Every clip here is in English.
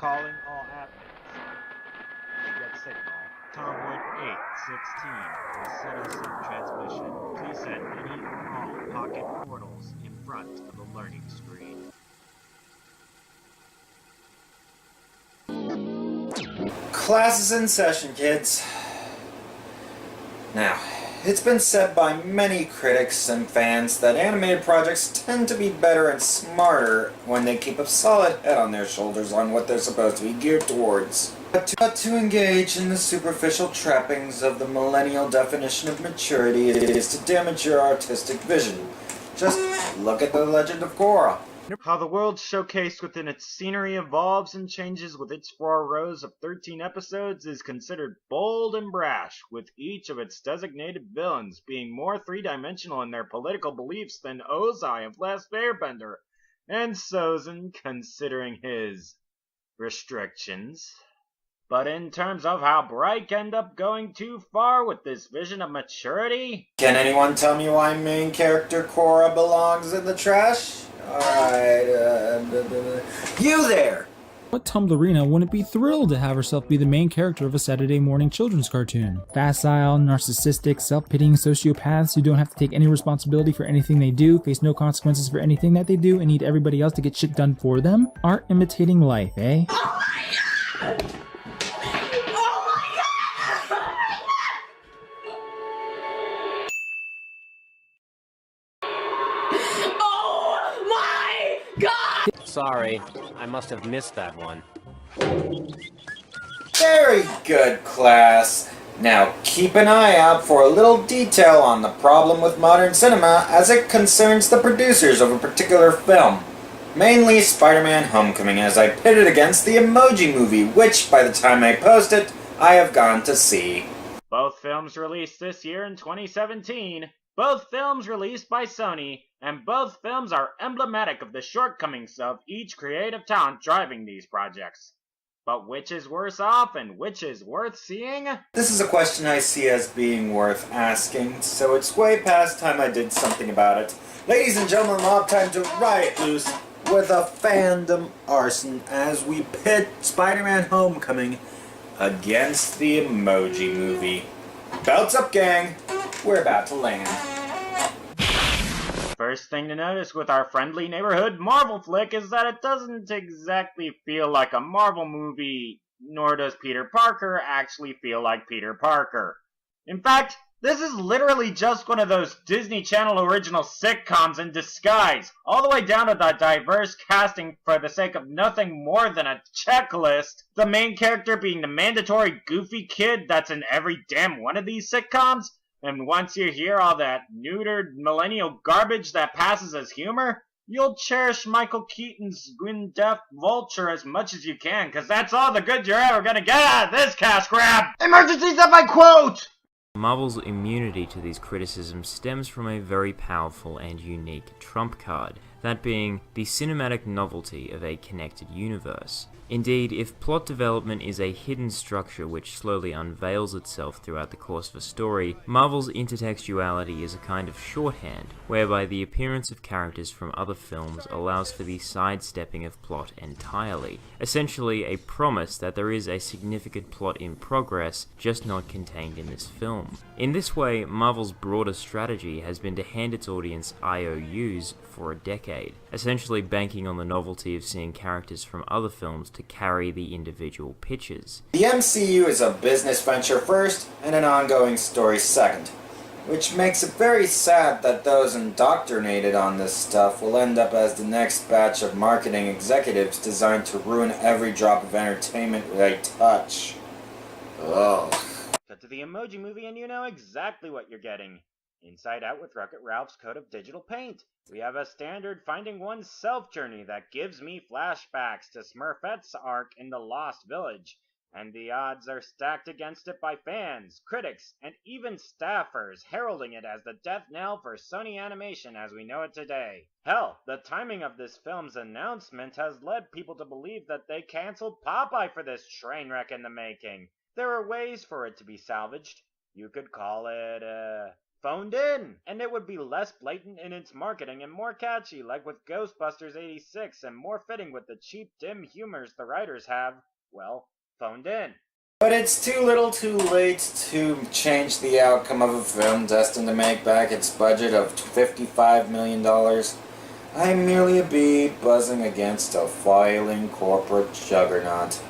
Calling all admins. We get signal. Tomwood 816 has set us in transmission. Please set any or all pocket portals in front of the learning screen. Class is in session, kids. Now, it's been said by many critics and fans that animated projects tend to be better and smarter when they keep a solid head on their shoulders on what they're supposed to be geared towards. But to engage in the superficial trappings of the millennial definition of maturity is to damage your artistic vision. Just look at The Legend of Korra. How the world showcased within its scenery evolves and changes with its 4 rows of 13 episodes is considered bold and brash, with each of its designated villains being more three-dimensional in their political beliefs than Ozai of Last Airbender, and Sozin considering his restrictions. But in terms of how Bright end up going too far with this vision of maturity... Can anyone tell me why main character Korra belongs in the trash? Alright, you there! What Tumblrina wouldn't be thrilled to have herself be the main character of a Saturday morning children's cartoon? Facile, narcissistic, self-pitying sociopaths who don't have to take any responsibility for anything they do, face no consequences for anything that they do, and need everybody else to get shit done for them? Art imitating life, eh? Oh my god! Sorry, I must have missed that one. Very good, class. Now keep an eye out for a little detail on the problem with modern cinema as it concerns the producers of a particular film. Mainly Spider-Man Homecoming, as I pit it against the Emoji movie, which, by the time I post it, I have gone to see. Both films released this year in 2017. Both films released by Sony, and both films are emblematic of the shortcomings of each creative talent driving these projects. But which is worse off and which is worth seeing? This is a question I see as being worth asking, so it's way past time I did something about it. Ladies and gentlemen, mob time to riot loose with a Fandom Arson as we pit Spider-Man Homecoming against the Emoji movie. Belts up, gang! We're about to land. First thing to notice with our friendly neighborhood Marvel flick is that it doesn't exactly feel like a Marvel movie, nor does Peter Parker actually feel like Peter Parker. In fact, this is literally just one of those Disney Channel original sitcoms in disguise, all the way down to the diverse casting for the sake of nothing more than a checklist, the main character being the mandatory goofy kid that's in every damn one of these sitcoms. And once you hear all that neutered millennial garbage that passes as humor, you'll cherish Michael Keaton's Gwyn-Deaf Vulture as much as you can, cause that's all the good you're ever gonna get out of this cash grab! Emergency semi-quote! Marvel's immunity to these criticisms stems from a very powerful and unique trump card, that being the cinematic novelty of a connected universe. Indeed, if plot development is a hidden structure which slowly unveils itself throughout the course of a story, Marvel's intertextuality is a kind of shorthand, whereby the appearance of characters from other films allows for the sidestepping of plot entirely, essentially a promise that there is a significant plot in progress, just not contained in this film. In this way, Marvel's broader strategy has been to hand its audience IOUs for a decade, essentially banking on the novelty of seeing characters from other films to carry the individual pitches. The MCU is a business venture first and an ongoing story second, which makes it very sad that those indoctrinated on this stuff will end up as the next batch of marketing executives designed to ruin every drop of entertainment they touch. Ugh. Cut to the Emoji movie and you know exactly what you're getting. Inside Out with Wreck-It Ralph's coat of digital paint. We have a standard finding oneself journey that gives me flashbacks to Smurfette's arc in the Lost Village, and the odds are stacked against it by fans, critics, and even staffers heralding it as the death knell for Sony animation as we know it today. Hell, the timing of this film's announcement has led people to believe that they canceled Popeye for this train wreck in the making. There are ways for it to be salvaged. You could call it, phoned in, and it would be less blatant in its marketing and more catchy, like with Ghostbusters 86, and more fitting with the cheap, dim humors the writers have, well, phoned in. But it's too little too late to change the outcome of a film destined to make back its budget of $55 million. I'm merely a bee buzzing against a filing corporate juggernaut.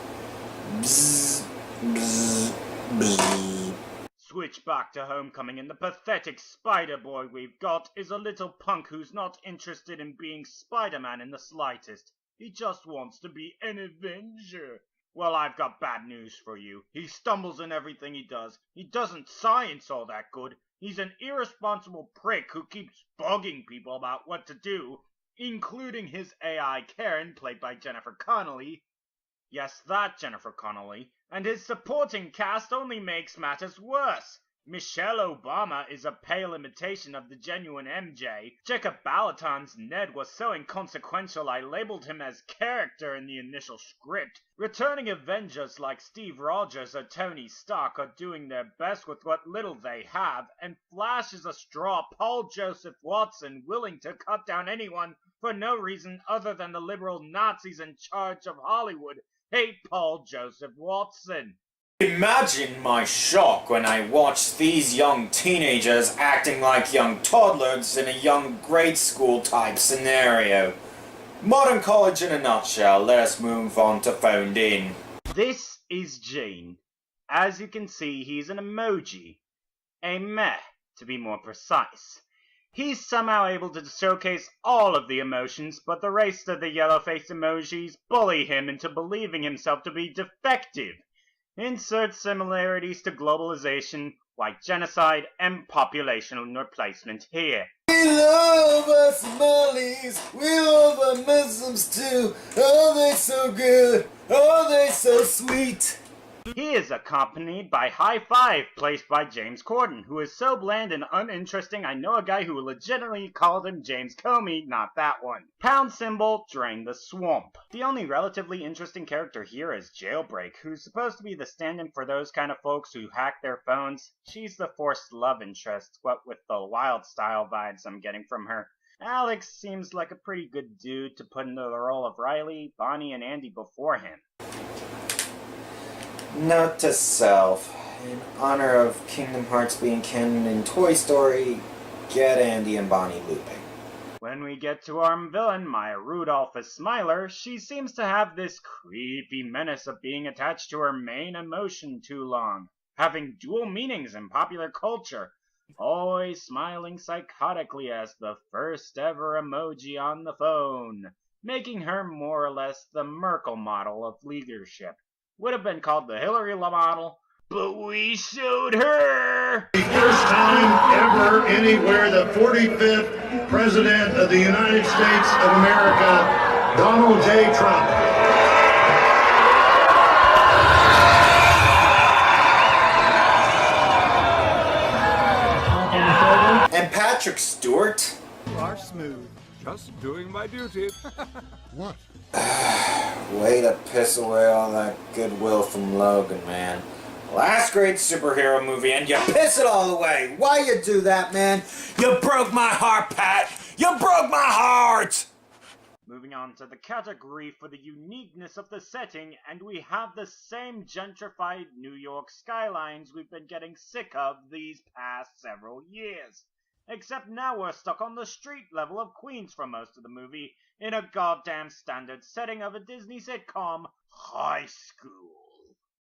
Bzzz, bzzz, bzzz. Switch back to Homecoming, and the pathetic Spider-Boy we've got is a little punk who's not interested in being Spider-Man in the slightest. He just wants to be an Avenger. Well, I've got bad news for you. He stumbles in everything he does. He doesn't science all that good. He's an irresponsible prick who keeps bugging people about what to do, including his AI Karen, played by Jennifer Connelly. Yes, that Jennifer Connelly. And his supporting cast only makes matters worse. Michelle Obama is a pale imitation of the genuine MJ. Jacob Balaton's Ned was so inconsequential I labeled him as character in the initial script. Returning Avengers like Steve Rogers or Tony Stark are doing their best with what little they have, and Flash is a straw Paul Joseph Watson willing to cut down anyone for no reason other than the liberal Nazis in charge of Hollywood hate Paul Joseph Watson. Imagine my shock when I watched these young teenagers acting like young toddlers in a young grade school type scenario. Modern college in a nutshell. Let us move on to Phoned In. This is Gene. As you can see, he's an emoji. A meh, to be more precise. He's somehow able to showcase all of the emotions, but the rest of the yellow-faced emojis bully him into believing himself to be defective. Insert similarities to globalization, white genocide, and population replacement here. We love our Somalis, we love our Muslims too. Oh, they so good, oh, they so sweet. He is accompanied by High Five, placed by James Corden, who is so bland and uninteresting I know a guy who legitimately called him James Comey, not that one. Pound symbol, Drain the Swamp. The only relatively interesting character here is Jailbreak, who's supposed to be the stand-in for those kind of folks who hack their phones. She's the forced love interest, what with the wild style vibes I'm getting from her. Alex seems like a pretty good dude to put into the role of Riley, Bonnie, and Andy before him. Note to self, in honor of Kingdom Hearts being canon in Toy Story, get Andy and Bonnie looping. When we get to our villain, Maya Rudolph as Smiler, she seems to have this creepy menace of being attached to her main emotion too long, having dual meanings in popular culture, always smiling psychotically as the first ever emoji on the phone, making her more or less the Merkel model of leadership. Would have been called the Hillary model, but we showed her! The first time ever anywhere, the 45th President of the United States of America, Donald J. Trump. And Patrick Stewart? You are smooth. Just doing my duty. What? Way to piss away all that goodwill from Logan, man. Last great superhero movie, and you piss it all away. Why you do that, man? You broke my heart, Pat. You broke my heart. Moving on to the category for the uniqueness of the setting, and we have the same gentrified New York skylines we've been getting sick of these past several years. Except now we're stuck on the street level of Queens for most of the movie, in a goddamn standard setting of a Disney sitcom, High School.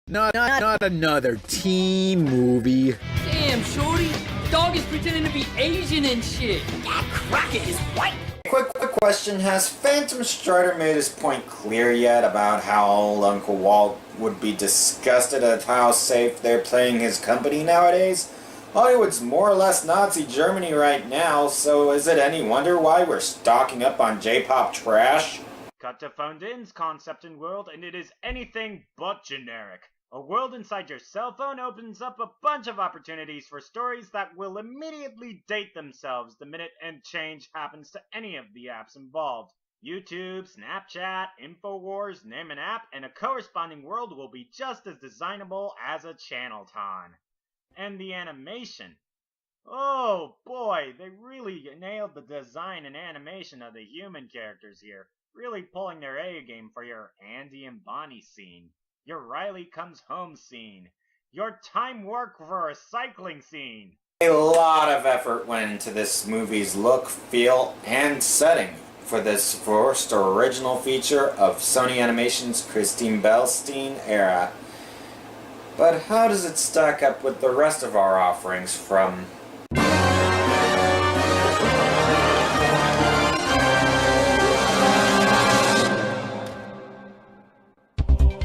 Not another teen movie. Damn, shorty. Dog is pretending to be Asian and shit. That cracker is white. Quick question. Has Phantom Strider made his point clear yet about how old Uncle Walt would be disgusted at how safe they're playing his company nowadays? Hollywood's more or less Nazi Germany right now, so is it any wonder why we're stocking up on J-pop trash? Cut to Phoned In's concept and world, and it is anything but generic. A world inside your cell phone opens up a bunch of opportunities for stories that will immediately date themselves the minute and change happens to any of the apps involved. YouTube, Snapchat, InfoWars, name an app, and a corresponding world will be just as designable as a channel ton. And the animation. Oh boy, they really nailed the design and animation of the human characters here, really pulling their A game for your Andy and Bonnie scene, your Riley comes home scene, your time work for a cycling scene. A lot of effort went into this movie's look, feel, and setting for this first original feature of Sony Animation's Christine Bellstein era. But how does it stack up with the rest of our offerings from...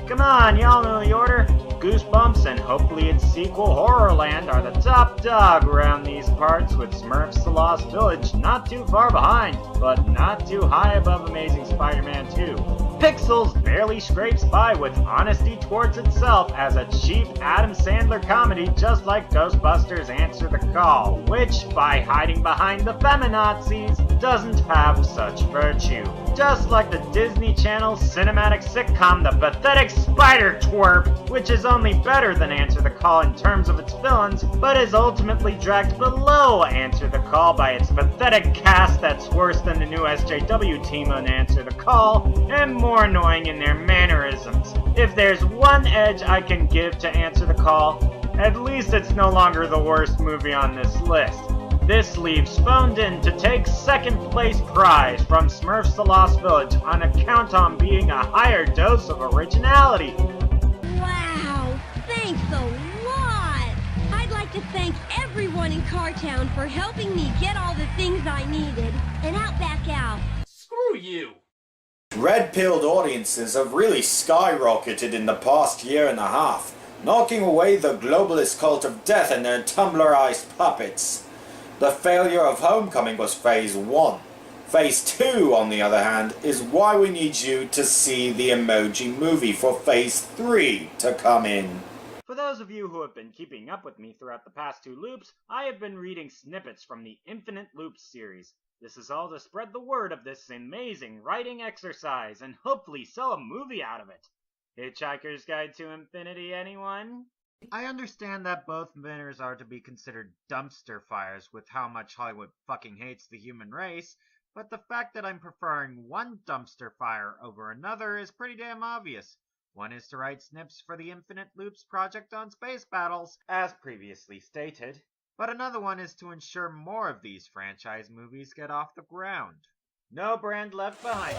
Come on, y'all know the order. Goosebumps and hopefully its sequel Horrorland are the top dog around these parts, with Smurfs The Lost Village not too far behind, but not too high above Amazing Spider-Man 2. Pixels barely scrapes by with honesty towards itself as a cheap Adam Sandler comedy just like Ghostbusters Answer the Call, which, by hiding behind the feminazis, doesn't have such virtue. Just like the Disney Channel cinematic sitcom The Pathetic Spider Twerp, which is only better than Answer the Call in terms of its villains, but is ultimately dragged below Answer the Call by its pathetic cast that's worse than the new SJW team on Answer the Call, and more annoying in their mannerisms. If there's one edge I can give to Answer the Call, at least it's no longer the worst movie on this list. This leaves Phoned In to take second place prize from Smurfs The Lost Village on account on being a higher dose of originality. Wow, thanks a lot! I'd like to thank everyone in Cartown for helping me get all the things I needed. And Outback Al. Screw you! Red-pilled audiences have really skyrocketed in the past year and a half, knocking away the globalist cult of death and their Tumblr-ized puppets. The failure of Homecoming was Phase 1. Phase 2, on the other hand, is why we need you to see the Emoji movie for Phase 3 to come in. For those of you who have been keeping up with me throughout the past two loops, I have been reading snippets from the Infinite Loops series. This is all to spread the word of this amazing writing exercise and hopefully sell a movie out of it. Hitchhiker's Guide to Infinity, anyone? I understand that both winners are to be considered dumpster fires with how much Hollywood fucking hates the human race, but the fact that I'm preferring one dumpster fire over another is pretty damn obvious. One is to write snips for the Infinite Loops project on space battles, as previously stated, but another one is to ensure more of these franchise movies get off the ground. No brand left behind,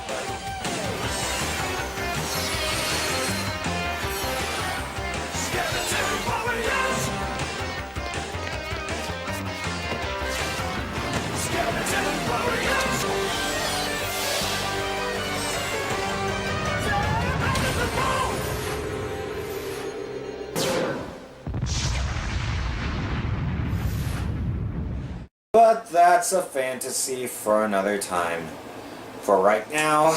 But that's a fantasy for another time. For right now,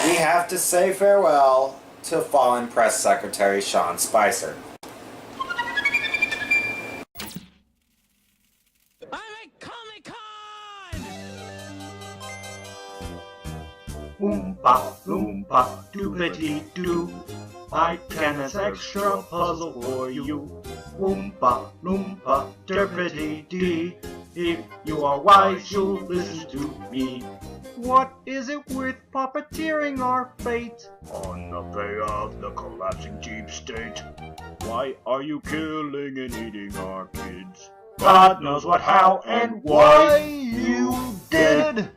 we have to say farewell to fallen Press Secretary Sean Spicer. I'm at Comic-Con! Oompa loompa doobity doo. I can an extra puzzle for you. Oompa loompa derpity dee. If you are wise, you'll listen to me. What is it with puppeteering our fate? On the way of the collapsing deep state. Why are you killing and eating our kids? God knows what, how, and why you did!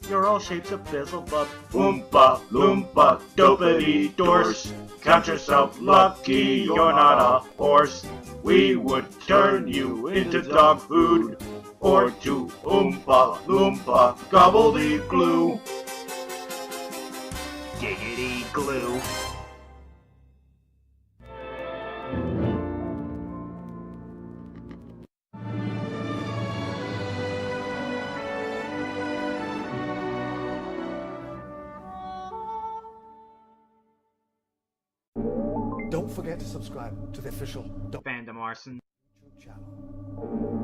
You're all shapes of Bizzlebub. Oompa loompa dopity dorse. Count yourself lucky you're not a horse. We would turn you into dog food, or to Oompa Loompa gobbledygook. Giggity glue. Don't forget to subscribe to the official Fandom Arson YouTube channel.